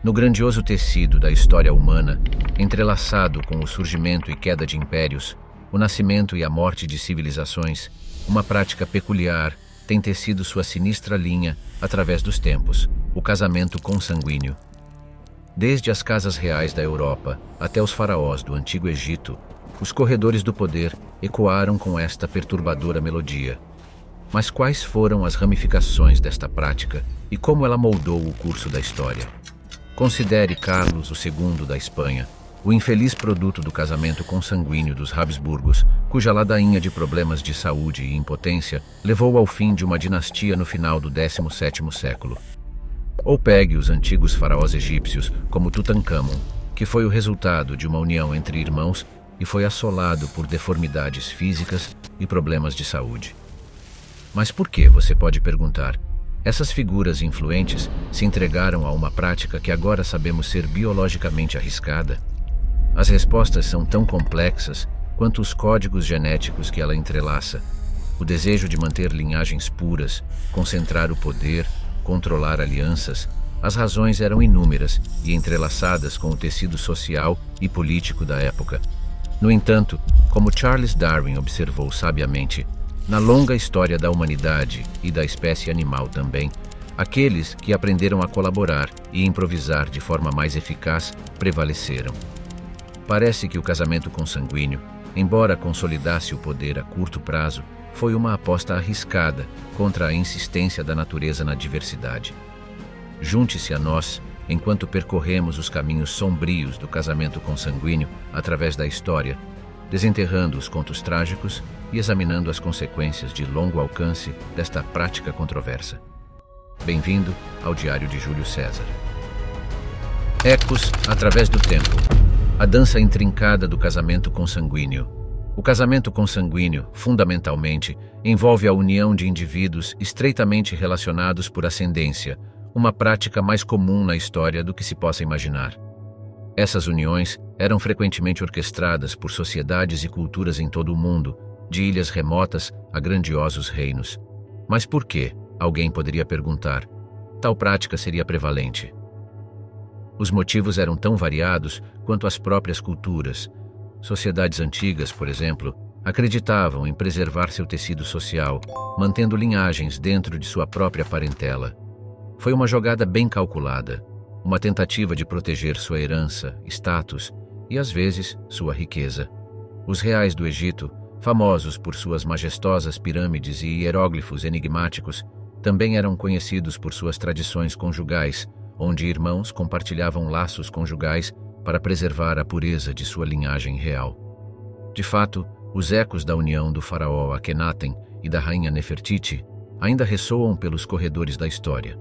No grandioso tecido da história humana, entrelaçado com o surgimento e queda de impérios, o nascimento e a morte de civilizações, uma prática peculiar tem tecido sua sinistra linha através dos tempos: o casamento consanguíneo. Desde as casas reais da Europa até os faraós do Antigo Egito, os corredores do poder ecoaram com esta perturbadora melodia. Mas quais foram as ramificações desta prática e como ela moldou o curso da história? Considere Carlos II da Espanha, o infeliz produto do casamento consanguíneo dos Habsburgos, cuja ladainha de problemas de saúde e impotência levou ao fim de uma dinastia no final do 17º século. Ou pegue os antigos faraós egípcios, como Tutancâmon, que foi o resultado de uma união entre irmãos e foi assolado por deformidades físicas e problemas de saúde. Mas por que, você pode perguntar, essas figuras influentes se entregaram a uma prática que agora sabemos ser biologicamente arriscada? As respostas são tão complexas quanto os códigos genéticos que ela entrelaça. O desejo de manter linhagens puras, concentrar o poder, controlar alianças, as razões eram inúmeras e entrelaçadas com o tecido social e político da época. No entanto, como Charles Darwin observou sabiamente, na longa história da humanidade e da espécie animal também, aqueles que aprenderam a colaborar e improvisar de forma mais eficaz prevaleceram. Parece que o casamento consanguíneo, embora consolidasse o poder a curto prazo, foi uma aposta arriscada contra a insistência da natureza na diversidade. Junte-se a nós enquanto percorremos os caminhos sombrios do casamento consanguíneo através da história, desenterrando os contos trágicos e examinando as consequências de longo alcance desta prática controversa. Bem-vindo ao Diário de Júlio César. Ecos através do tempo. A dança intrincada do casamento consanguíneo. O casamento consanguíneo, fundamentalmente, envolve a união de indivíduos estreitamente relacionados por ascendência, uma prática mais comum na história do que se possa imaginar. Essas uniões eram frequentemente orquestradas por sociedades e culturas em todo o mundo, de ilhas remotas a grandiosos reinos. Mas por que, alguém poderia perguntar, tal prática seria prevalente? Os motivos eram tão variados quanto as próprias culturas. Sociedades antigas, por exemplo, acreditavam em preservar seu tecido social, mantendo linhagens dentro de sua própria parentela. Foi uma jogada bem calculada, uma tentativa de proteger sua herança, status e, às vezes, sua riqueza. Os reais do Egito, famosos por suas majestosas pirâmides e hieróglifos enigmáticos, também eram conhecidos por suas tradições conjugais, onde irmãos compartilhavam laços conjugais para preservar a pureza de sua linhagem real. De fato, os ecos da união do faraó Akhenaten e da rainha Nefertiti ainda ressoam pelos corredores da história.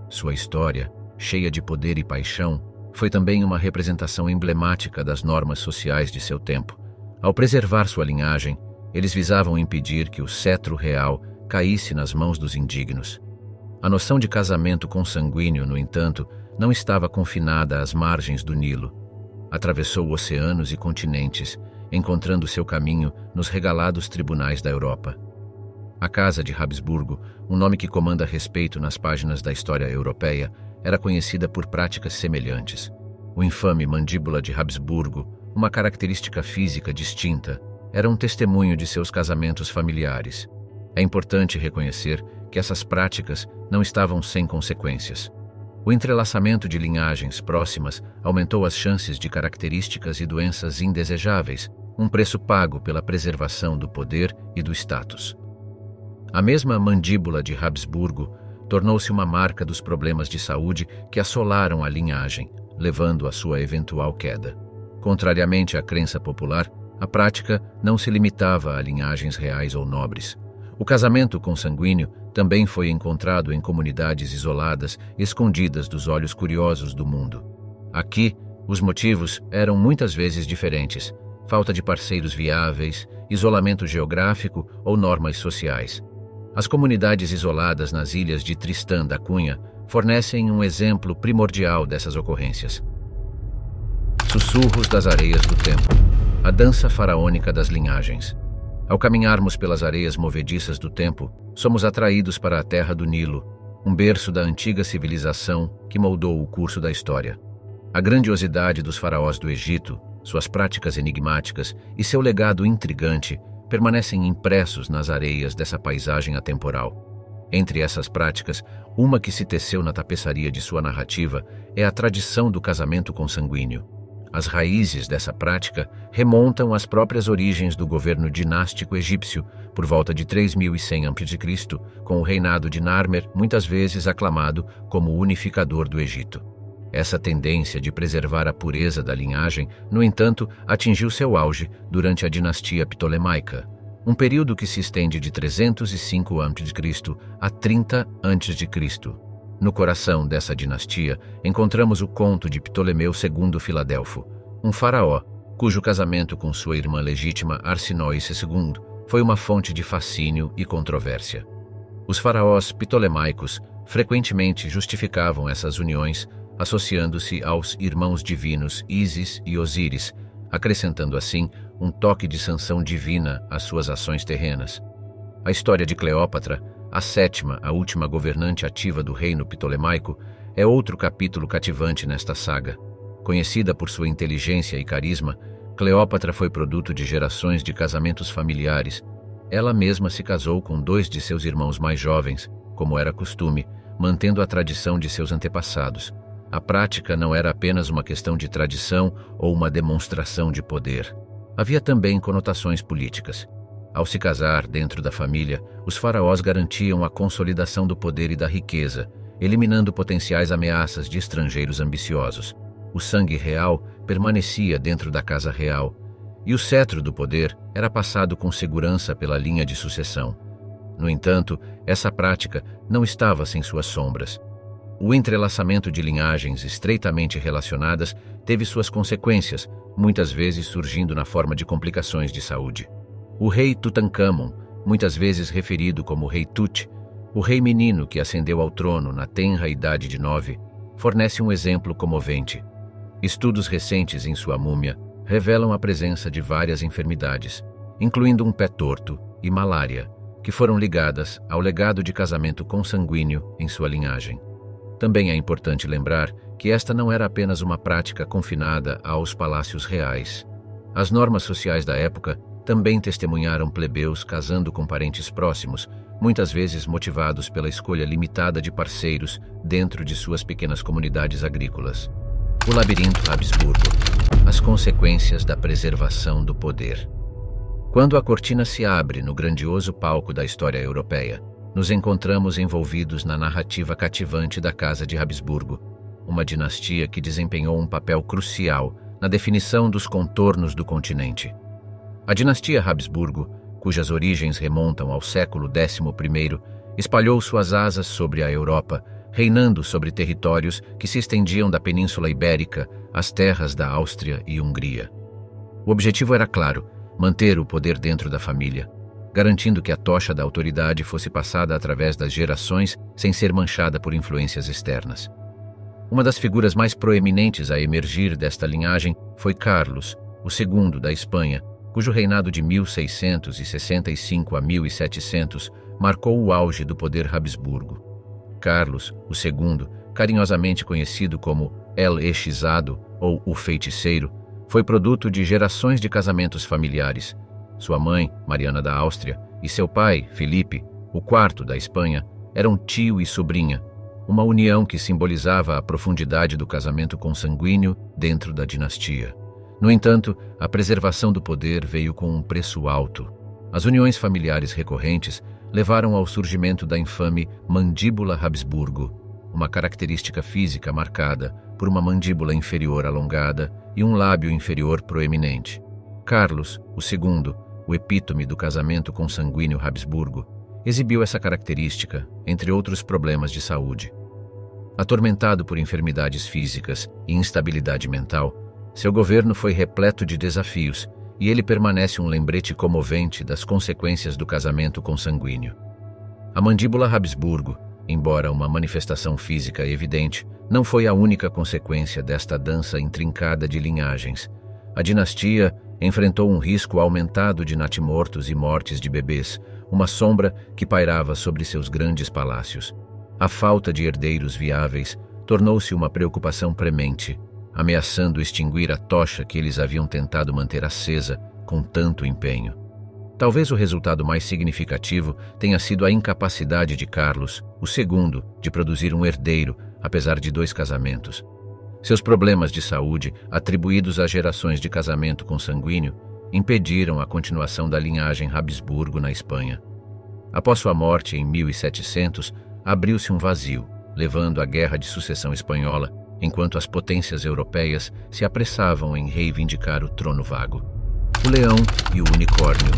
Sua história, cheia de poder e paixão, foi também uma representação emblemática das normas sociais de seu tempo. Ao preservar sua linhagem, eles visavam impedir que o cetro real caísse nas mãos dos indignos. A noção de casamento consanguíneo, no entanto, não estava confinada às margens do Nilo. Atravessou oceanos e continentes, encontrando seu caminho nos regalados tribunais da Europa. A Casa de Habsburgo, um nome que comanda respeito nas páginas da história europeia, era conhecida por práticas semelhantes. O infame mandíbula de Habsburgo, uma característica física distinta, era um testemunho de seus casamentos familiares. É importante reconhecer que essas práticas não estavam sem consequências. O entrelaçamento de linhagens próximas aumentou as chances de características e doenças indesejáveis, um preço pago pela preservação do poder e do status. A mesma mandíbula de Habsburgo tornou-se uma marca dos problemas de saúde que assolaram a linhagem, levando à sua eventual queda. Contrariamente à crença popular, a prática não se limitava a linhagens reais ou nobres. O casamento consanguíneo também foi encontrado em comunidades isoladas, escondidas dos olhos curiosos do mundo. Aqui, os motivos eram muitas vezes diferentes: falta de parceiros viáveis, isolamento geográfico ou normas sociais. As comunidades isoladas nas ilhas de Tristã da Cunha fornecem um exemplo primordial dessas ocorrências. Sussurros das areias do tempo. A dança faraônica das linhagens. Ao caminharmos pelas areias movediças do tempo, somos atraídos para a terra do Nilo, um berço da antiga civilização que moldou o curso da história. A grandiosidade dos faraós do Egito, suas práticas enigmáticas e seu legado intrigante permanecem impressos nas areias dessa paisagem atemporal. Entre essas práticas, uma que se teceu na tapeçaria de sua narrativa é a tradição do casamento consanguíneo. As raízes dessa prática remontam às próprias origens do governo dinástico egípcio, por volta de 3100 a.C., com o reinado de Narmer muitas vezes aclamado como o unificador do Egito. Essa tendência de preservar a pureza da linhagem, no entanto, atingiu seu auge durante a dinastia ptolemaica, um período que se estende de 305 a.C. a 30 a.C. No coração dessa dinastia, encontramos o conto de Ptolomeu II Filadelfo, um faraó cujo casamento com sua irmã legítima Arsinoe II foi uma fonte de fascínio e controvérsia. Os faraós ptolemaicos frequentemente justificavam essas uniões associando-se aos irmãos divinos Ísis e Osíris, acrescentando assim um toque de sanção divina às suas ações terrenas. A história de Cleópatra, a última governante ativa do reino ptolemaico, é outro capítulo cativante nesta saga. Conhecida por sua inteligência e carisma, Cleópatra foi produto de gerações de casamentos familiares. Ela mesma se casou com 2 de seus irmãos mais jovens, como era costume, mantendo a tradição de seus antepassados. A prática não era apenas uma questão de tradição ou uma demonstração de poder. Havia também conotações políticas. Ao se casar dentro da família, os faraós garantiam a consolidação do poder e da riqueza, eliminando potenciais ameaças de estrangeiros ambiciosos. O sangue real permanecia dentro da casa real, e o cetro do poder era passado com segurança pela linha de sucessão. No entanto, essa prática não estava sem suas sombras. O entrelaçamento de linhagens estreitamente relacionadas teve suas consequências, muitas vezes surgindo na forma de complicações de saúde. O rei Tutancâmon, muitas vezes referido como Rei Tut, o rei menino que ascendeu ao trono na tenra idade de 9, fornece um exemplo comovente. Estudos recentes em sua múmia revelam a presença de várias enfermidades, incluindo um pé torto e malária, que foram ligadas ao legado de casamento consanguíneo em sua linhagem. Também é importante lembrar que esta não era apenas uma prática confinada aos palácios reais. As normas sociais da época também testemunharam plebeus casando com parentes próximos, muitas vezes motivados pela escolha limitada de parceiros dentro de suas pequenas comunidades agrícolas. O labirinto Habsburgo. As consequências da preservação do poder. Quando a cortina se abre no grandioso palco da história europeia, nos encontramos envolvidos na narrativa cativante da Casa de Habsburgo, uma dinastia que desempenhou um papel crucial na definição dos contornos do continente. A dinastia Habsburgo, cujas origens remontam ao século XI, espalhou suas asas sobre a Europa, reinando sobre territórios que se estendiam da Península Ibérica às terras da Áustria e Hungria. O objetivo era claro: manter o poder dentro da família, garantindo que a tocha da autoridade fosse passada através das gerações sem ser manchada por influências externas. Uma das figuras mais proeminentes a emergir desta linhagem foi Carlos, o segundo da Espanha, cujo reinado de 1665 a 1700 marcou o auge do poder Habsburgo. Carlos, o segundo, carinhosamente conhecido como El Hechizado ou o Feiticeiro, foi produto de gerações de casamentos familiares. Sua mãe, Mariana da Áustria, e seu pai, Filipe, o quarto da Espanha, eram tio e sobrinha, uma união que simbolizava a profundidade do casamento consanguíneo dentro da dinastia. No entanto, a preservação do poder veio com um preço alto. As uniões familiares recorrentes levaram ao surgimento da infame mandíbula Habsburgo, uma característica física marcada por uma mandíbula inferior alongada e um lábio inferior proeminente. Carlos, o segundo, o epítome do casamento consanguíneo Habsburgo, exibiu essa característica, entre outros problemas de saúde. Atormentado por enfermidades físicas e instabilidade mental, seu governo foi repleto de desafios e ele permanece um lembrete comovente das consequências do casamento consanguíneo. A mandíbula Habsburgo, embora uma manifestação física evidente, não foi a única consequência desta dança intrincada de linhagens. A dinastia enfrentou um risco aumentado de natimortos e mortes de bebês, uma sombra que pairava sobre seus grandes palácios. A falta de herdeiros viáveis tornou-se uma preocupação premente, ameaçando extinguir a tocha que eles haviam tentado manter acesa com tanto empenho. Talvez o resultado mais significativo tenha sido a incapacidade de Carlos, o segundo, de produzir um herdeiro, apesar de 2 casamentos. Seus problemas de saúde, atribuídos a gerações de casamento consanguíneo, impediram a continuação da linhagem Habsburgo na Espanha. Após sua morte em 1700, abriu-se um vazio, levando à Guerra de Sucessão Espanhola, enquanto as potências europeias se apressavam em reivindicar o trono vago. O leão e o unicórnio,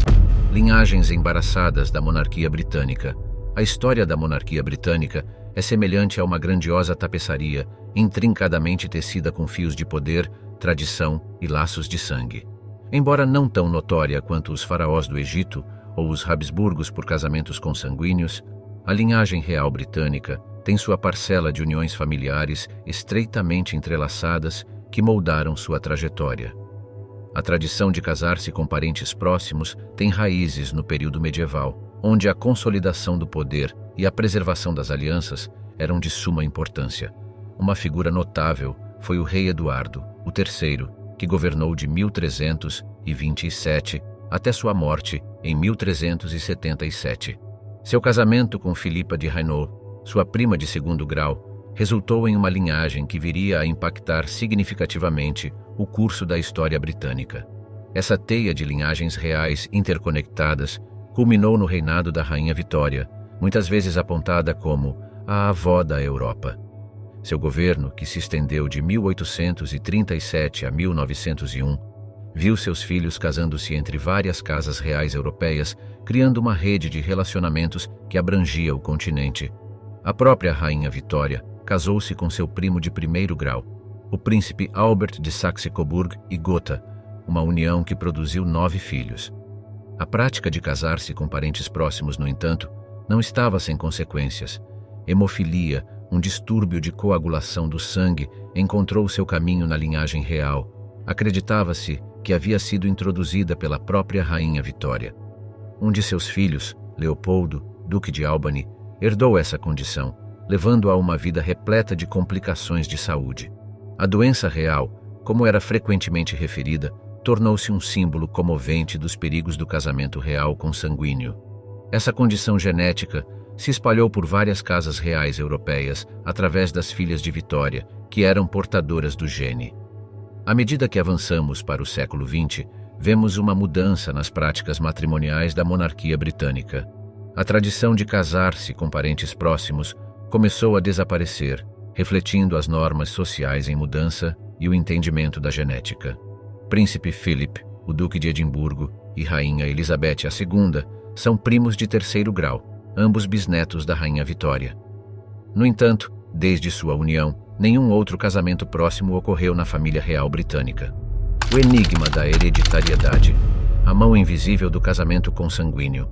linhagens embaraçadas da monarquia britânica. A história da monarquia britânica é semelhante a uma grandiosa tapeçaria, intrincadamente tecida com fios de poder, tradição e laços de sangue. Embora não tão notória quanto os faraós do Egito ou os Habsburgos por casamentos consanguíneos, a linhagem real britânica tem sua parcela de uniões familiares estreitamente entrelaçadas que moldaram sua trajetória. A tradição de casar-se com parentes próximos tem raízes no período medieval, onde a consolidação do poder e a preservação das alianças eram de suma importância. Uma figura notável foi o rei Eduardo, o terceiro, que governou de 1327 até sua morte em 1377. Seu casamento com Filipa de Hainaut, sua prima de 2º grau, resultou em uma linhagem que viria a impactar significativamente o curso da história britânica. Essa teia de linhagens reais interconectadas culminou no reinado da Rainha Vitória, muitas vezes apontada como a avó da Europa. Seu governo, que se estendeu de 1837 a 1901, viu seus filhos casando-se entre várias casas reais europeias, criando uma rede de relacionamentos que abrangia o continente. A própria Rainha Vitória casou-se com seu primo de 1º grau, o príncipe Albert de Saxe-Coburg e Gotha, uma união que produziu 9 filhos. A prática de casar-se com parentes próximos, no entanto, não estava sem consequências. Hemofilia, um distúrbio de coagulação do sangue, encontrou seu caminho na linhagem real. Acreditava-se que havia sido introduzida pela própria Rainha Vitória. Um de seus filhos, Leopoldo, Duque de Albany, herdou essa condição, levando a uma vida repleta de complicações de saúde. A doença real, como era frequentemente referida, tornou-se um símbolo comovente dos perigos do casamento real consanguíneo. Essa condição genética se espalhou por várias casas reais europeias através das filhas de Vitória, que eram portadoras do gene. À medida que avançamos para o século XX, vemos uma mudança nas práticas matrimoniais da monarquia britânica. A tradição de casar-se com parentes próximos começou a desaparecer, refletindo as normas sociais em mudança e o entendimento da genética. Príncipe Philip, o Duque de Edimburgo, e Rainha Elizabeth II são primos de 3º grau, ambos bisnetos da Rainha Vitória. No entanto, desde sua união, nenhum outro casamento próximo ocorreu na família real britânica. O enigma da hereditariedade, a mão invisível do casamento consanguíneo.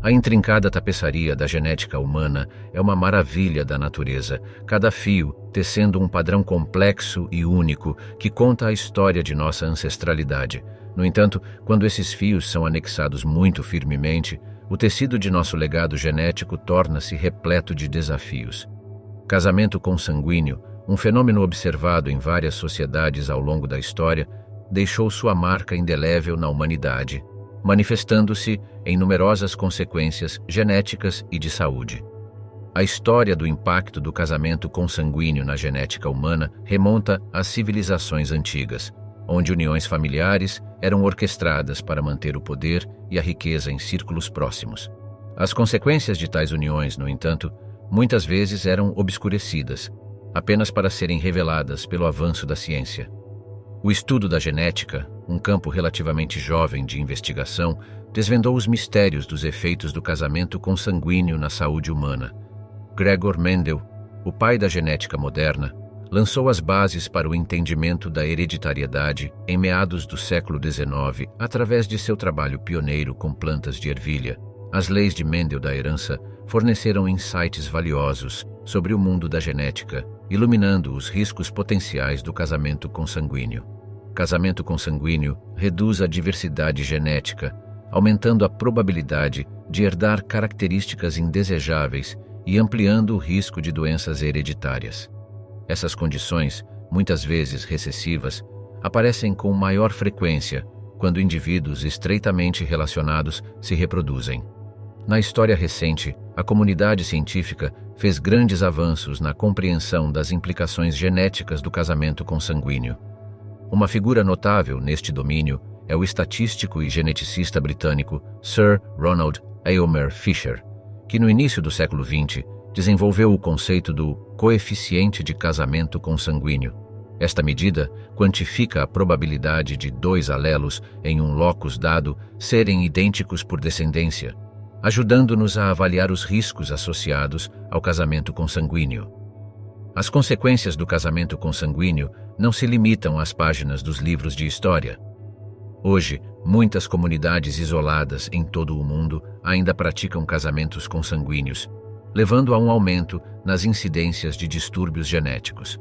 A intrincada tapeçaria da genética humana é uma maravilha da natureza, cada fio tecendo um padrão complexo e único que conta a história de nossa ancestralidade. No entanto, quando esses fios são anexados muito firmemente, o tecido de nosso legado genético torna-se repleto de desafios. Casamento consanguíneo, um fenômeno observado em várias sociedades ao longo da história, deixou sua marca indelével na humanidade, manifestando-se em numerosas consequências genéticas e de saúde. A história do impacto do casamento consanguíneo na genética humana remonta às civilizações antigas, onde uniões familiares eram orquestradas para manter o poder e a riqueza em círculos próximos. As consequências de tais uniões, no entanto, muitas vezes eram obscurecidas, apenas para serem reveladas pelo avanço da ciência. O estudo da genética, um campo relativamente jovem de investigação, desvendou os mistérios dos efeitos do casamento consanguíneo na saúde humana. Gregor Mendel, o pai da genética moderna, lançou as bases para o entendimento da hereditariedade em meados do século XIX através de seu trabalho pioneiro com plantas de ervilha. As leis de Mendel da herança forneceram insights valiosos sobre o mundo da genética, iluminando os riscos potenciais do casamento consanguíneo. Casamento consanguíneo reduz a diversidade genética, aumentando a probabilidade de herdar características indesejáveis e ampliando o risco de doenças hereditárias. Essas condições, muitas vezes recessivas, aparecem com maior frequência quando indivíduos estreitamente relacionados se reproduzem. Na história recente, a comunidade científica fez grandes avanços na compreensão das implicações genéticas do casamento consanguíneo. Uma figura notável neste domínio é o estatístico e geneticista britânico Sir Ronald Aylmer Fisher, que no início do século XX desenvolveu o conceito do coeficiente de casamento consanguíneo. Esta medida quantifica a probabilidade de 2 alelos em um locus dado serem idênticos por descendência, ajudando-nos a avaliar os riscos associados ao casamento consanguíneo. As consequências do casamento consanguíneo não se limitam às páginas dos livros de história. Hoje, muitas comunidades isoladas em todo o mundo ainda praticam casamentos consanguíneos, levando a um aumento nas incidências de distúrbios genéticos.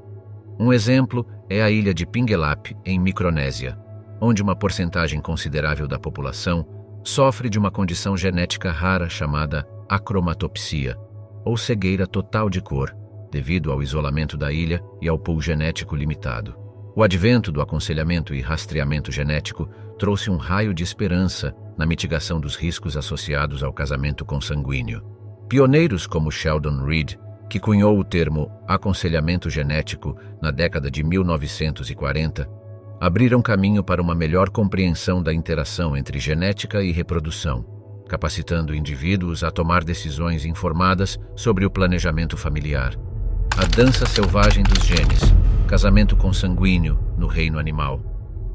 Um exemplo é a ilha de Pingelap, em Micronésia, onde uma porcentagem considerável da população sofre de uma condição genética rara chamada acromatopsia, ou cegueira total de cor, devido ao isolamento da ilha e ao pool genético limitado. O advento do aconselhamento e rastreamento genético trouxe um raio de esperança na mitigação dos riscos associados ao casamento consanguíneo. Pioneiros como Sheldon Reed, que cunhou o termo aconselhamento genético na década de 1940, abriram caminho para uma melhor compreensão da interação entre genética e reprodução, capacitando indivíduos a tomar decisões informadas sobre o planejamento familiar. A dança selvagem dos genes, casamento consanguíneo no reino animal.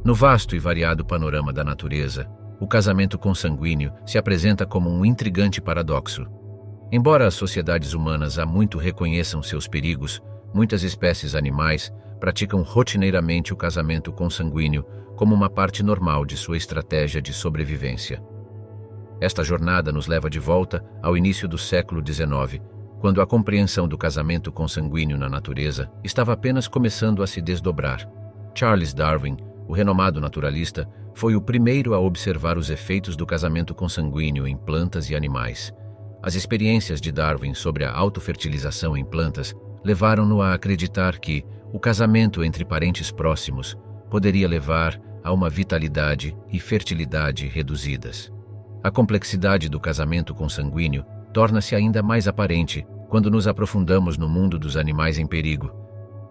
No vasto e variado panorama da natureza, o casamento consanguíneo se apresenta como um intrigante paradoxo. Embora as sociedades humanas há muito reconheçam seus perigos, muitas espécies animais praticam rotineiramente o casamento consanguíneo como uma parte normal de sua estratégia de sobrevivência. Esta jornada nos leva de volta ao início do século XIX, quando a compreensão do casamento consanguíneo na natureza estava apenas começando a se desdobrar. Charles Darwin, o renomado naturalista, foi o primeiro a observar os efeitos do casamento consanguíneo em plantas e animais. As experiências de Darwin sobre a autofertilização em plantas levaram-no a acreditar que o casamento entre parentes próximos poderia levar a uma vitalidade e fertilidade reduzidas. A complexidade do casamento consanguíneo torna-se ainda mais aparente quando nos aprofundamos no mundo dos animais em perigo.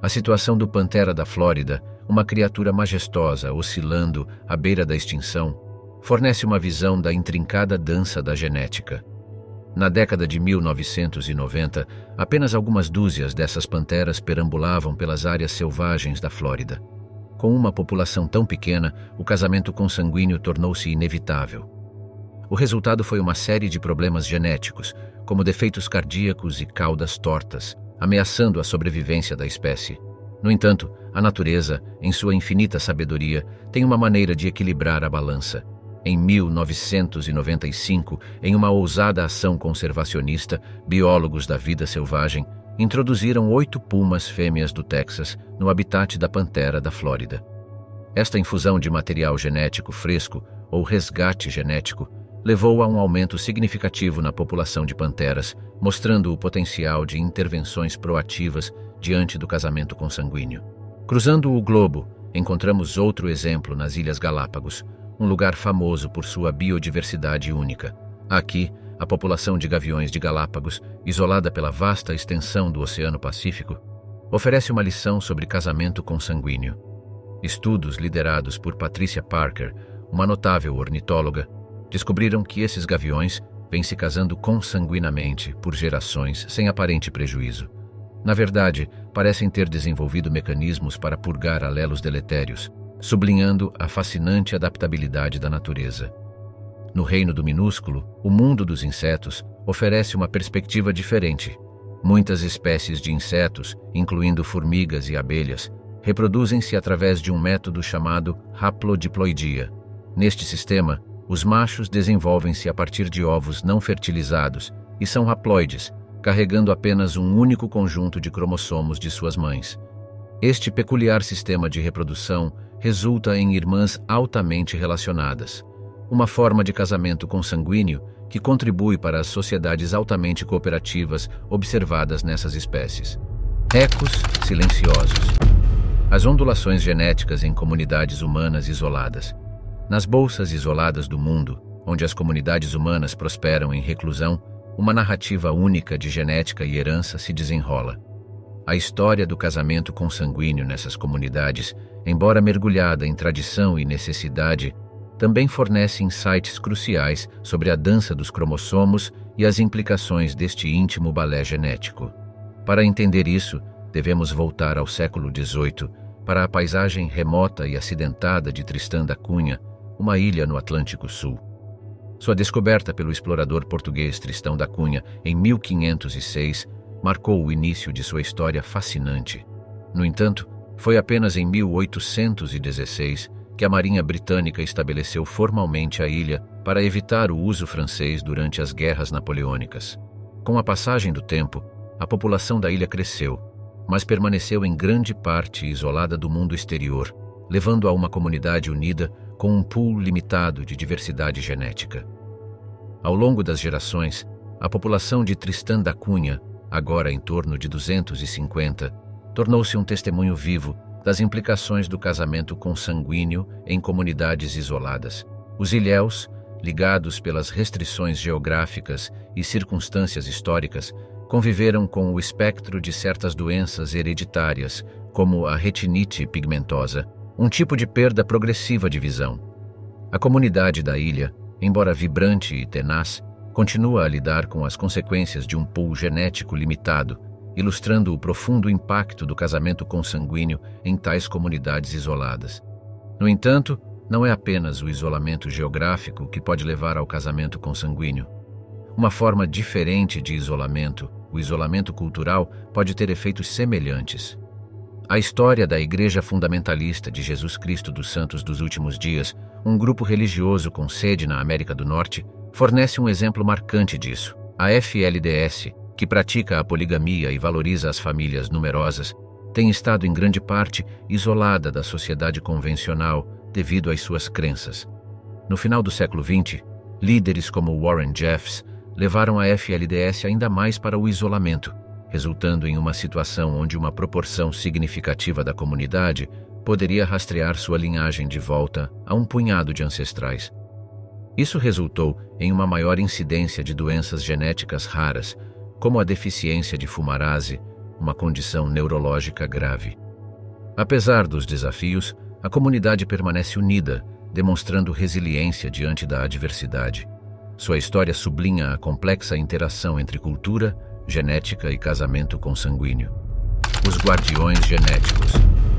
A situação do pantera da Flórida, uma criatura majestosa oscilando à beira da extinção, fornece uma visão da intrincada dança da genética. Na década de 1990, apenas algumas dúzias dessas panteras perambulavam pelas áreas selvagens da Flórida. Com uma população tão pequena, o casamento consanguíneo tornou-se inevitável. O resultado foi uma série de problemas genéticos, como defeitos cardíacos e caudas tortas, ameaçando a sobrevivência da espécie. No entanto, a natureza, em sua infinita sabedoria, tem uma maneira de equilibrar a balança. Em 1995, em uma ousada ação conservacionista, biólogos da vida selvagem introduziram 8 pumas fêmeas do Texas no habitat da pantera da Flórida. Esta infusão de material genético fresco, ou resgate genético, levou a um aumento significativo na população de panteras, mostrando o potencial de intervenções proativas diante do casamento consanguíneo. Cruzando o globo, encontramos outro exemplo nas Ilhas Galápagos, um lugar famoso por sua biodiversidade única. Aqui, a população de gaviões de Galápagos, isolada pela vasta extensão do Oceano Pacífico, oferece uma lição sobre casamento consanguíneo. Estudos liderados por Patricia Parker, uma notável ornitóloga, descobriram que esses gaviões vêm se casando consanguinamente por gerações sem aparente prejuízo. Na verdade, parecem ter desenvolvido mecanismos para purgar alelos deletérios, sublinhando a fascinante adaptabilidade da natureza. No reino do minúsculo, o mundo dos insetos oferece uma perspectiva diferente. Muitas espécies de insetos, incluindo formigas e abelhas, reproduzem-se através de um método chamado haplodiploidia. Neste sistema, os machos desenvolvem-se a partir de ovos não fertilizados e são haploides, carregando apenas um único conjunto de cromossomos de suas mães. Este peculiar sistema de reprodução resulta em irmãs altamente relacionadas. uma forma de casamento consanguíneo que contribui para as sociedades altamente cooperativas observadas nessas espécies. Ecos silenciosos. As ondulações genéticas em comunidades humanas isoladas. Nas bolsas isoladas do mundo, onde as comunidades humanas prosperam em reclusão, uma narrativa única de genética e herança se desenrola. A história do casamento consanguíneo nessas comunidades, embora mergulhada em tradição e necessidade, também fornece insights cruciais sobre a dança dos cromossomos e as implicações deste íntimo balé genético. Para entender isso, devemos voltar ao século XVIII, para a paisagem remota e acidentada de Tristã da Cunha, uma ilha no Atlântico Sul. Sua descoberta pelo explorador português Tristão da Cunha em 1506 marcou o início de sua história fascinante. No entanto, foi apenas em 1816 que a Marinha Britânica estabeleceu formalmente a ilha para evitar o uso francês durante as guerras napoleônicas. Com a passagem do tempo, a população da ilha cresceu, mas permaneceu em grande parte isolada do mundo exterior, levando a uma comunidade unida com um pool limitado de diversidade genética. Ao longo das gerações, a população de Tristã da Cunha, agora em torno de 250, tornou-se um testemunho vivo das implicações do casamento consanguíneo em comunidades isoladas. Os ilhéus, ligados pelas restrições geográficas e circunstâncias históricas, conviveram com o espectro de certas doenças hereditárias, como a retinite pigmentosa, um tipo de perda progressiva de visão. A comunidade da ilha, embora vibrante e tenaz, continua a lidar com as consequências de um pool genético limitado, ilustrando o profundo impacto do casamento consanguíneo em tais comunidades isoladas. No entanto, não é apenas o isolamento geográfico que pode levar ao casamento consanguíneo. Uma forma diferente de isolamento, o isolamento cultural, pode ter efeitos semelhantes. A história da Igreja Fundamentalista de Jesus Cristo dos Santos dos Últimos Dias, um grupo religioso com sede na América do Norte, fornece um exemplo marcante disso. A FLDS, que pratica a poligamia e valoriza as famílias numerosas, tem estado em grande parte isolada da sociedade convencional devido às suas crenças. No final do século XX, líderes como Warren Jeffs levaram a FLDS ainda mais para o isolamento, resultando em uma situação onde uma proporção significativa da comunidade poderia rastrear sua linhagem de volta a um punhado de ancestrais. Isso resultou em uma maior incidência de doenças genéticas raras, como a deficiência de fumarase, uma condição neurológica grave. Apesar dos desafios, a comunidade permanece unida, demonstrando resiliência diante da adversidade. Sua história sublinha a complexa interação entre cultura, genética e casamento consanguíneo. Os guardiões genéticos.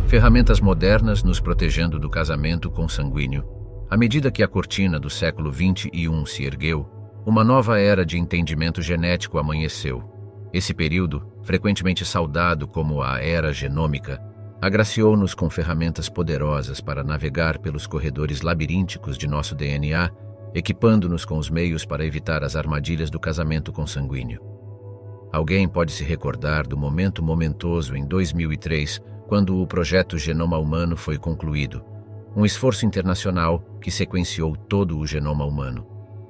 Ferramentas modernas nos protegendo do casamento consanguíneo. À medida que a cortina do século XXI se ergueu, uma nova era de entendimento genético amanheceu. Esse período, frequentemente saudado como a Era Genômica, agraciou-nos com ferramentas poderosas para navegar pelos corredores labirínticos de nosso DNA, equipando-nos com os meios para evitar as armadilhas do casamento consanguíneo. Alguém pode se recordar do momento momentoso em 2003, quando o projeto Genoma Humano foi concluído, um esforço internacional que sequenciou todo o genoma humano.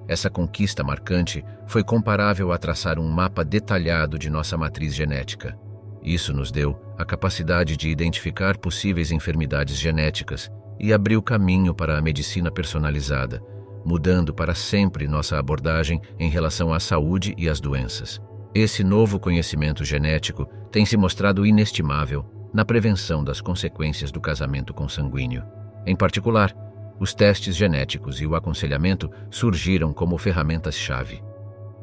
Essa conquista marcante foi comparável a traçar um mapa detalhado de nossa matriz genética. Isso nos deu a capacidade de identificar possíveis enfermidades genéticas e abriu caminho para a medicina personalizada, mudando para sempre nossa abordagem em relação à saúde e às doenças. Esse novo conhecimento genético tem se mostrado inestimável na prevenção das consequências do casamento consanguíneo. Em particular, os testes genéticos e o aconselhamento surgiram como ferramentas-chave.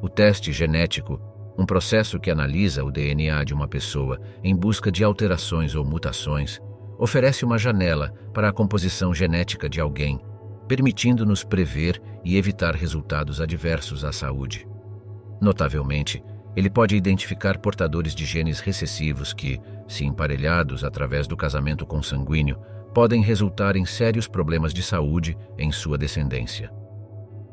O teste genético, um processo que analisa o DNA de uma pessoa em busca de alterações ou mutações, oferece uma janela para a composição genética de alguém, permitindo-nos prever e evitar resultados adversos à saúde. Notavelmente, ele pode identificar portadores de genes recessivos que, se emparelhados através do casamento consanguíneo, podem resultar em sérios problemas de saúde em sua descendência.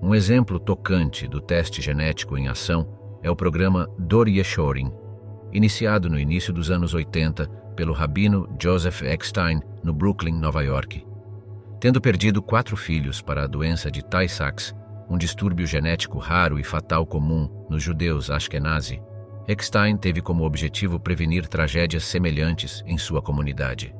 Um exemplo tocante do teste genético em ação é o programa Dor Yeshorim, iniciado no início dos anos 80 pelo rabino Joseph Eckstein, no Brooklyn, Nova York. Tendo perdido 4 filhos para a doença de Tay-Sachs, um distúrbio genético raro e fatal comum nos judeus Ashkenazi, Eckstein teve como objetivo prevenir tragédias semelhantes em sua comunidade.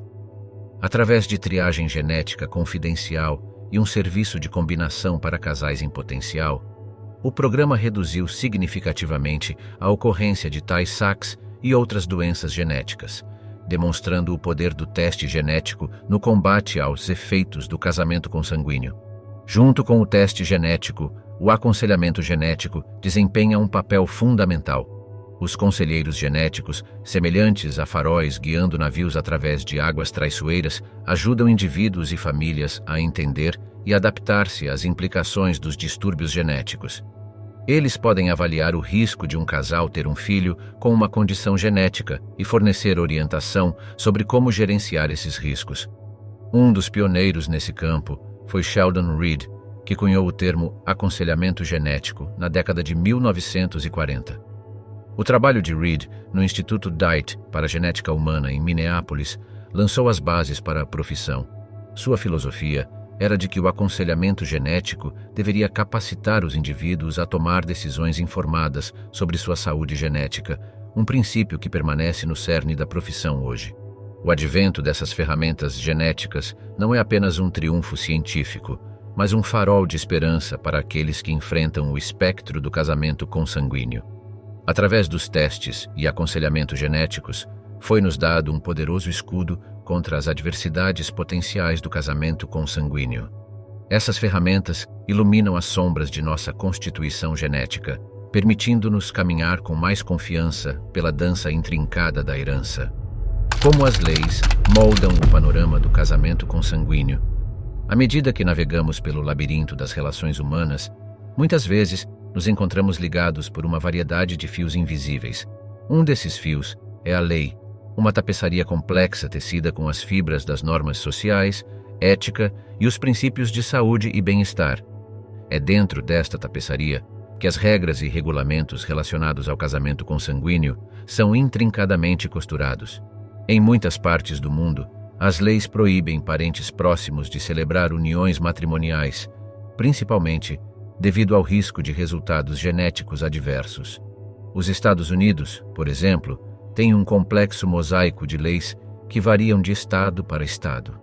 Através de triagem genética confidencial e um serviço de combinação para casais em potencial, o programa reduziu significativamente a ocorrência de Tay-Sachs e outras doenças genéticas, demonstrando o poder do teste genético no combate aos efeitos do casamento consanguíneo. Junto com o teste genético, o aconselhamento genético desempenha um papel fundamental. Os conselheiros genéticos, semelhantes a faróis guiando navios através de águas traiçoeiras, ajudam indivíduos e famílias a entender e adaptar-se às implicações dos distúrbios genéticos. Eles podem avaliar o risco de um casal ter um filho com uma condição genética e fornecer orientação sobre como gerenciar esses riscos. Um dos pioneiros nesse campo foi Sheldon Reed, que cunhou o termo aconselhamento genético na década de 1940. O trabalho de Reed no Instituto Dyte para a Genética Humana em Minneapolis lançou as bases para a profissão. Sua filosofia era de que o aconselhamento genético deveria capacitar os indivíduos a tomar decisões informadas sobre sua saúde genética, um princípio que permanece no cerne da profissão hoje. O advento dessas ferramentas genéticas não é apenas um triunfo científico, mas um farol de esperança para aqueles que enfrentam o espectro do casamento consanguíneo. Através dos testes e aconselhamento genéticos, foi-nos dado um poderoso escudo contra as adversidades potenciais do casamento consanguíneo. Essas ferramentas iluminam as sombras de nossa constituição genética, permitindo-nos caminhar com mais confiança pela dança intrincada da herança. Como as leis moldam o panorama do casamento consanguíneo? À medida que navegamos pelo labirinto das relações humanas, muitas vezes nos encontramos ligados por uma variedade de fios invisíveis. Um desses fios é a lei, uma tapeçaria complexa tecida com as fibras das normas sociais, ética e os princípios de saúde e bem-estar. É dentro desta tapeçaria que as regras e regulamentos relacionados ao casamento consanguíneo são intrincadamente costurados. Em muitas partes do mundo, as leis proíbem parentes próximos de celebrar uniões matrimoniais, principalmente devido ao risco de resultados genéticos adversos. Os Estados Unidos, por exemplo, têm um complexo mosaico de leis que variam de estado para estado.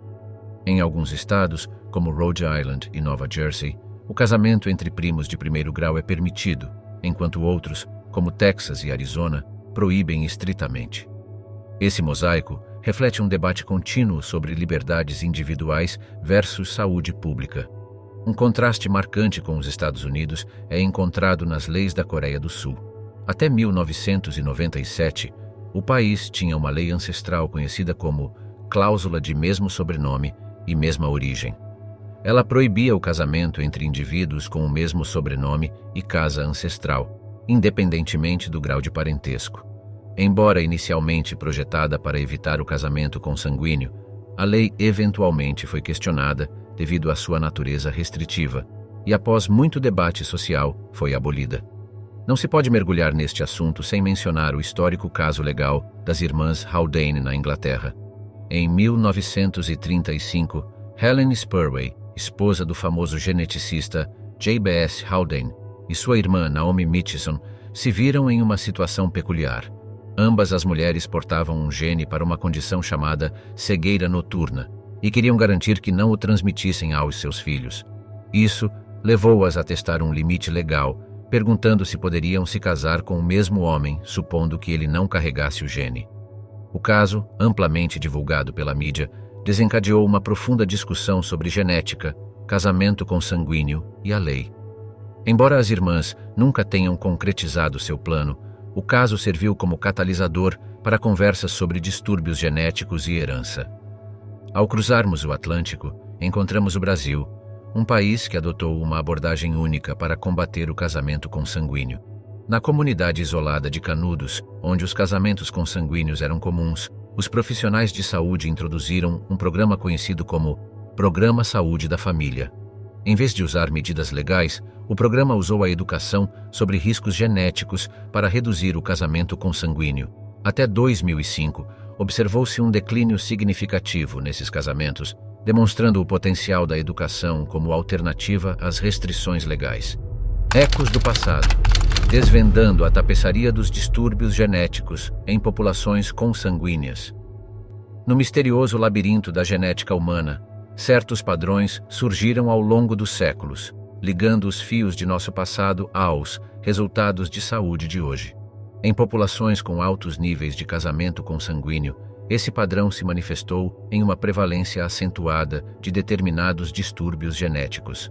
Em alguns estados, como Rhode Island e Nova Jersey, o casamento entre primos de primeiro grau é permitido, enquanto outros, como Texas e Arizona, proíbem estritamente. Esse mosaico reflete um debate contínuo sobre liberdades individuais versus saúde pública. Um contraste marcante com os Estados Unidos é encontrado nas leis da Coreia do Sul. Até 1997, o país tinha uma lei ancestral conhecida como Cláusula de Mesmo Sobrenome e Mesma Origem. Ela proibia o casamento entre indivíduos com o mesmo sobrenome e casa ancestral, independentemente do grau de parentesco. Embora inicialmente projetada para evitar o casamento consanguíneo, a lei eventualmente foi questionada devido à sua natureza restritiva, e após muito debate social, foi abolida. Não se pode mergulhar neste assunto sem mencionar o histórico caso legal das irmãs Haldane na Inglaterra. Em 1935, Helen Spurway, esposa do famoso geneticista J.B.S. Haldane, e sua irmã Naomi Mitchison se viram em uma situação peculiar. Ambas as mulheres portavam um gene para uma condição chamada cegueira noturna, e queriam garantir que não o transmitissem aos seus filhos. Isso levou-as a testar um limite legal, perguntando se poderiam se casar com o mesmo homem, supondo que ele não carregasse o gene. O caso, amplamente divulgado pela mídia, desencadeou uma profunda discussão sobre genética, casamento consanguíneo e a lei. Embora as irmãs nunca tenham concretizado seu plano, o caso serviu como catalisador para conversas sobre distúrbios genéticos e herança. Ao cruzarmos o Atlântico, encontramos o Brasil, um país que adotou uma abordagem única para combater o casamento consanguíneo. Na comunidade isolada de Canudos, onde os casamentos consanguíneos eram comuns, os profissionais de saúde introduziram um programa conhecido como Programa Saúde da Família. Em vez de usar medidas legais, o programa usou a educação sobre riscos genéticos para reduzir o casamento consanguíneo. Até 2005, observou-se um declínio significativo nesses casamentos, demonstrando o potencial da educação como alternativa às restrições legais. Ecos do passado, desvendando a tapeçaria dos distúrbios genéticos em populações consanguíneas. No misterioso labirinto da genética humana, certos padrões surgiram ao longo dos séculos, ligando os fios de nosso passado aos resultados de saúde de hoje. Em populações com altos níveis de casamento consanguíneo, esse padrão se manifestou em uma prevalência acentuada de determinados distúrbios genéticos.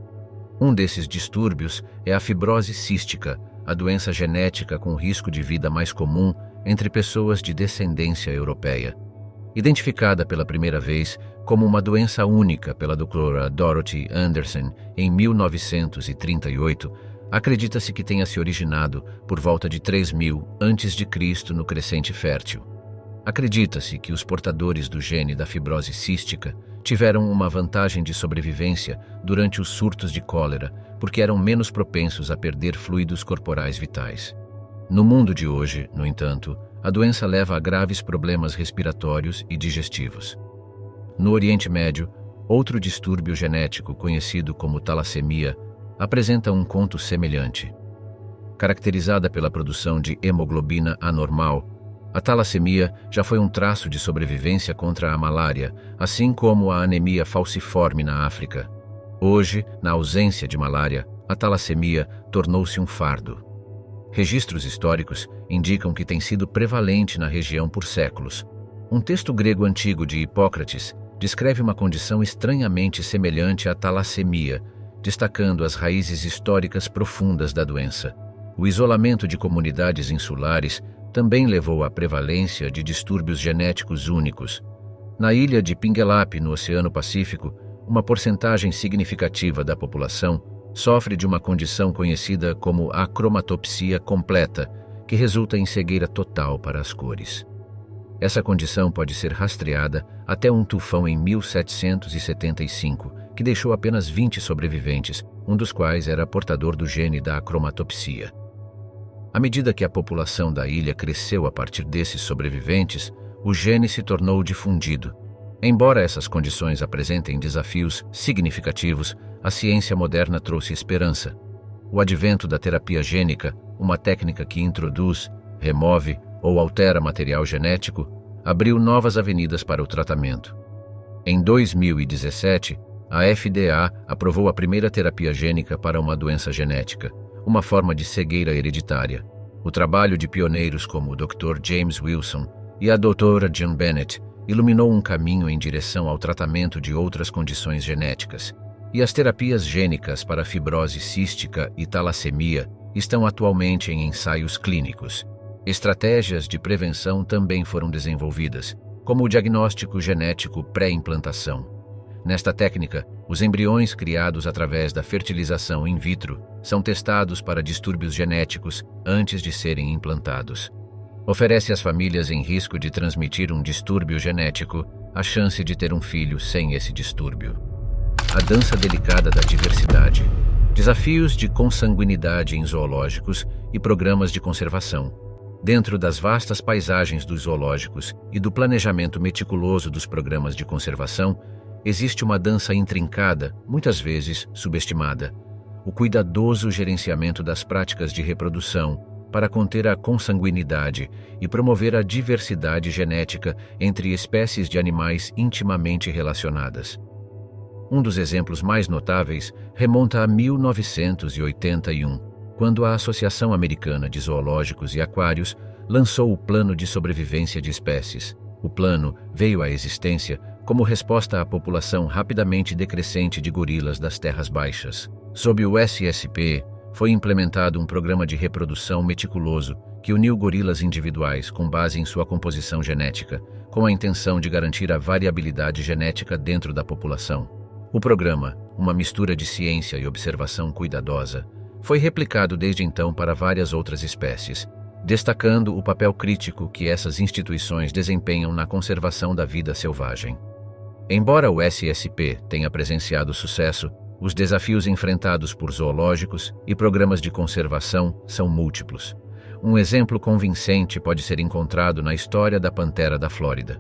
Um desses distúrbios é a fibrose cística, a doença genética com risco de vida mais comum entre pessoas de descendência europeia. Identificada pela primeira vez como uma doença única pela doutora Dorothy Anderson em 1938, acredita-se que tenha se originado por volta de 3000 a.C. no Crescente Fértil. Acredita-se que os portadores do gene da fibrose cística tiveram uma vantagem de sobrevivência durante os surtos de cólera, porque eram menos propensos a perder fluidos corporais vitais. No mundo de hoje, no entanto, a doença leva a graves problemas respiratórios e digestivos. No Oriente Médio, outro distúrbio genético conhecido como talassemia apresenta um conto semelhante. Caracterizada pela produção de hemoglobina anormal, a talassemia já foi um traço de sobrevivência contra a malária, assim como a anemia falciforme na África. Hoje, na ausência de malária, a talassemia tornou-se um fardo. Registros históricos indicam que tem sido prevalente na região por séculos. Um texto grego antigo de Hipócrates descreve uma condição estranhamente semelhante à talassemia, destacando as raízes históricas profundas da doença. O isolamento de comunidades insulares também levou à prevalência de distúrbios genéticos únicos. Na ilha de Pinguelap, no Oceano Pacífico, uma porcentagem significativa da população sofre de uma condição conhecida como acromatopsia completa, que resulta em cegueira total para as cores. Essa condição pode ser rastreada até um tufão em 1775, que deixou apenas 20 sobreviventes, um dos quais era portador do gene da acromatopsia. À medida que a população da ilha cresceu a partir desses sobreviventes, o gene se tornou difundido. Embora essas condições apresentem desafios significativos, a ciência moderna trouxe esperança. O advento da terapia gênica, uma técnica que introduz, remove ou altera material genético, abriu novas avenidas para o tratamento. Em 2017, a FDA aprovou a primeira terapia gênica para uma doença genética, uma forma de cegueira hereditária. O trabalho de pioneiros como o Dr. James Wilson e a Dra. Jean Bennett iluminou um caminho em direção ao tratamento de outras condições genéticas, e as terapias gênicas para fibrose cística e talassemia estão atualmente em ensaios clínicos. Estratégias de prevenção também foram desenvolvidas, como o diagnóstico genético pré-implantação. Nesta técnica, os embriões criados através da fertilização in vitro são testados para distúrbios genéticos antes de serem implantados. Oferece às famílias em risco de transmitir um distúrbio genético a chance de ter um filho sem esse distúrbio. A dança delicada da diversidade. Desafios de consanguinidade em zoológicos e programas de conservação. Dentro das vastas paisagens dos zoológicos e do planejamento meticuloso dos programas de conservação, existe uma dança intrincada, muitas vezes subestimada. O cuidadoso gerenciamento das práticas de reprodução para conter a consanguinidade e promover a diversidade genética entre espécies de animais intimamente relacionadas. Um dos exemplos mais notáveis remonta a 1981, quando a Associação Americana de Zoológicos e Aquários lançou o Plano de Sobrevivência de Espécies. O plano veio à existência como resposta à população rapidamente decrescente de gorilas das terras baixas. Sob o SSP, foi implementado um programa de reprodução meticuloso que uniu gorilas individuais com base em sua composição genética, com a intenção de garantir a variabilidade genética dentro da população. O programa, uma mistura de ciência e observação cuidadosa, foi replicado desde então para várias outras espécies, destacando o papel crítico que essas instituições desempenham na conservação da vida selvagem. Embora o SSP tenha presenciado sucesso, os desafios enfrentados por zoológicos e programas de conservação são múltiplos. Um exemplo convincente pode ser encontrado na história da pantera da Flórida.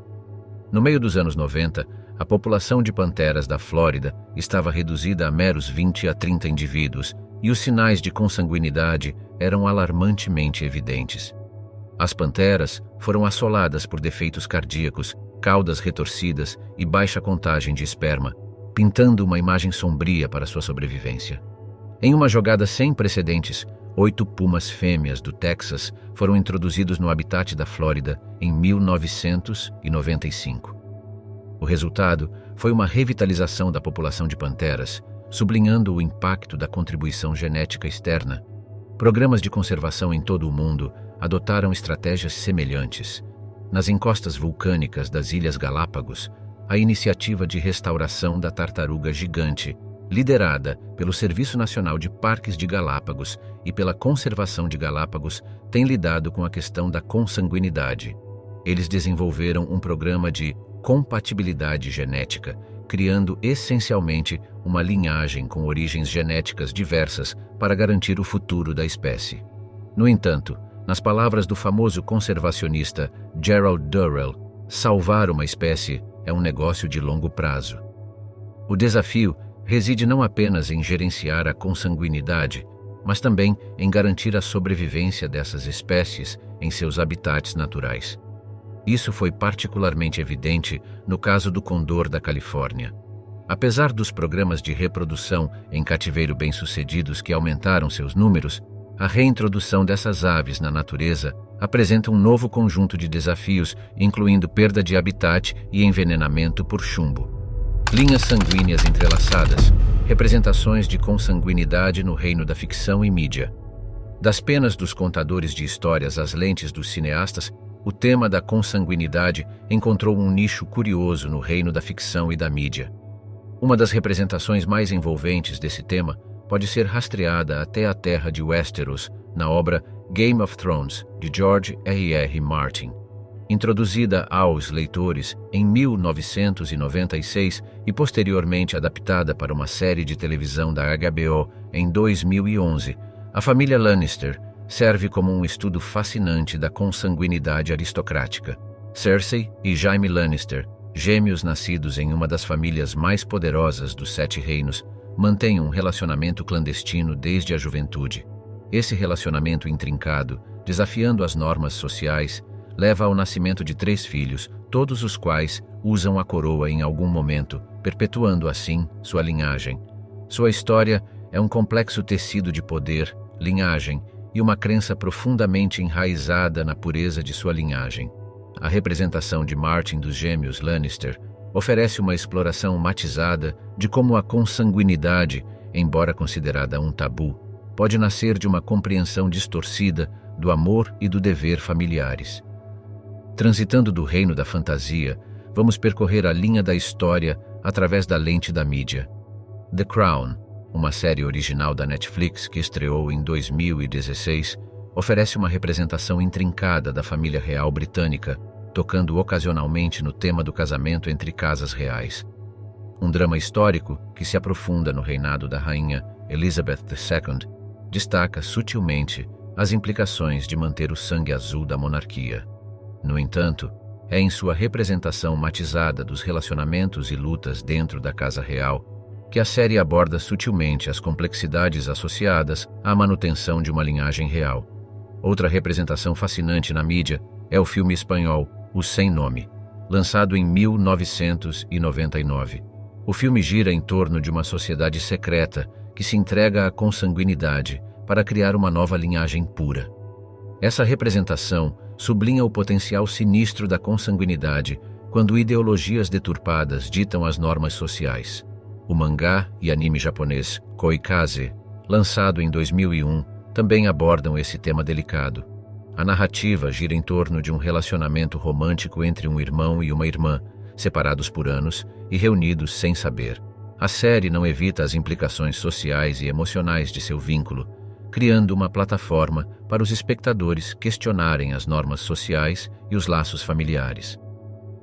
No meio dos anos 90, a população de panteras da Flórida estava reduzida a meros 20 a 30 indivíduos e os sinais de consanguinidade eram alarmantemente evidentes. As panteras foram assoladas por defeitos cardíacos, caudas retorcidas e baixa contagem de esperma, pintando uma imagem sombria para sua sobrevivência. Em uma jogada sem precedentes, 8 pumas fêmeas do Texas foram introduzidos no habitat da Flórida em 1995. O resultado foi uma revitalização da população de panteras, sublinhando o impacto da contribuição genética externa. Programas de conservação em todo o mundo adotaram estratégias semelhantes. Nas encostas vulcânicas das Ilhas Galápagos, a iniciativa de restauração da tartaruga gigante, liderada pelo Serviço Nacional de Parques de Galápagos e pela Conservação de Galápagos, tem lidado com a questão da consanguinidade. Eles desenvolveram um programa de compatibilidade genética, criando essencialmente uma linhagem com origens genéticas diversas para garantir o futuro da espécie. No entanto, nas palavras do famoso conservacionista Gerald Durrell, salvar uma espécie é um negócio de longo prazo. O desafio reside não apenas em gerenciar a consanguinidade, mas também em garantir a sobrevivência dessas espécies em seus habitats naturais. Isso foi particularmente evidente no caso do condor da Califórnia. Apesar dos programas de reprodução em cativeiro bem-sucedidos que aumentaram seus números, a reintrodução dessas aves na natureza apresenta um novo conjunto de desafios, incluindo perda de habitat e envenenamento por chumbo. Linhas sanguíneas entrelaçadas, representações de consanguinidade no reino da ficção e mídia. Das penas dos contadores de histórias às lentes dos cineastas, o tema da consanguinidade encontrou um nicho curioso no reino da ficção e da mídia. Uma das representações mais envolventes desse tema pode ser rastreada até a terra de Westeros, na obra Game of Thrones, de George R.R. Martin. Introduzida aos leitores em 1996 e posteriormente adaptada para uma série de televisão da HBO em 2011, a família Lannister serve como um estudo fascinante da consanguinidade aristocrática. Cersei e Jaime Lannister, gêmeos nascidos em uma das famílias mais poderosas dos Sete Reinos, mantêm um relacionamento clandestino desde a juventude. Esse relacionamento intrincado, desafiando as normas sociais, leva ao nascimento de 3 filhos, todos os quais usam a coroa em algum momento, perpetuando assim sua linhagem. Sua história é um complexo tecido de poder, linhagem e uma crença profundamente enraizada na pureza de sua linhagem. A representação de Martin dos gêmeos Lannister oferece uma exploração matizada de como a consanguinidade, embora considerada um tabu, pode nascer de uma compreensão distorcida do amor e do dever familiares. Transitando do reino da fantasia, vamos percorrer a linha da história através da lente da mídia. The Crown, uma série original da Netflix que estreou em 2016, oferece uma representação intrincada da família real britânica, tocando ocasionalmente no tema do casamento entre casas reais. Um drama histórico que se aprofunda no reinado da rainha Elizabeth II destaca sutilmente as implicações de manter o sangue azul da monarquia. No entanto, é em sua representação matizada dos relacionamentos e lutas dentro da casa real que a série aborda sutilmente as complexidades associadas à manutenção de uma linhagem real. Outra representação fascinante na mídia é o filme espanhol O Sem Nome, lançado em 1999. O filme gira em torno de uma sociedade secreta que se entrega à consanguinidade para criar uma nova linhagem pura. Essa representação sublinha o potencial sinistro da consanguinidade quando ideologias deturpadas ditam as normas sociais. O mangá e anime japonês Koikaze, lançado em 2001, também abordam esse tema delicado. A narrativa gira em torno de um relacionamento romântico entre um irmão e uma irmã, separados por anos e reunidos sem saber. A série não evita as implicações sociais e emocionais de seu vínculo, criando uma plataforma para os espectadores questionarem as normas sociais e os laços familiares.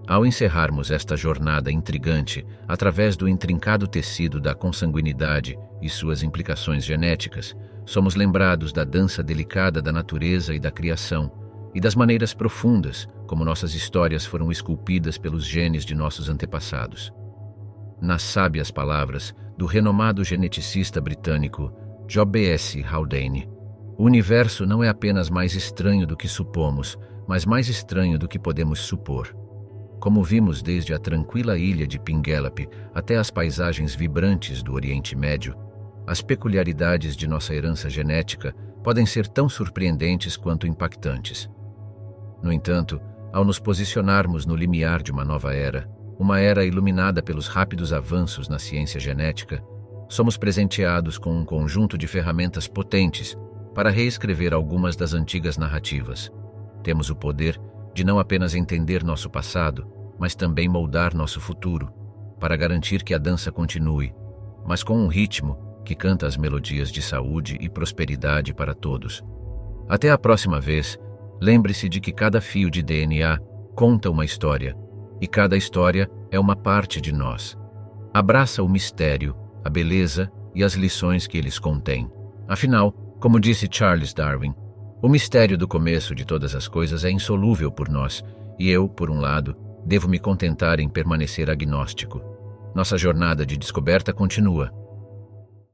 Ao encerrarmos esta jornada intrigante através do intrincado tecido da consanguinidade e suas implicações genéticas, somos lembrados da dança delicada da natureza e da criação, e das maneiras profundas como nossas histórias foram esculpidas pelos genes de nossos antepassados. nas sábias palavras do renomado geneticista britânico Job B.S. Haldane. O universo não é apenas mais estranho do que supomos, mas mais estranho do que podemos supor. Como vimos desde a tranquila ilha de Pinguelep até as paisagens vibrantes do Oriente Médio, as peculiaridades de nossa herança genética podem ser tão surpreendentes quanto impactantes. No entanto, ao nos posicionarmos no limiar de uma nova era, uma era iluminada pelos rápidos avanços na ciência genética, somos presenteados com um conjunto de ferramentas potentes para reescrever algumas das antigas narrativas. Temos o poder de não apenas entender nosso passado, mas também moldar nosso futuro, para garantir que a dança continue, mas com um ritmo que canta as melodias de saúde e prosperidade para todos. Até a próxima vez, lembre-se de que cada fio de DNA conta uma história, e cada história é uma parte de nós. Abraça o mistério, a beleza e as lições que eles contêm. Afinal, como disse Charles Darwin, o mistério do começo de todas as coisas é insolúvel por nós, e eu, por um lado, devo me contentar em permanecer agnóstico. Nossa jornada de descoberta continua.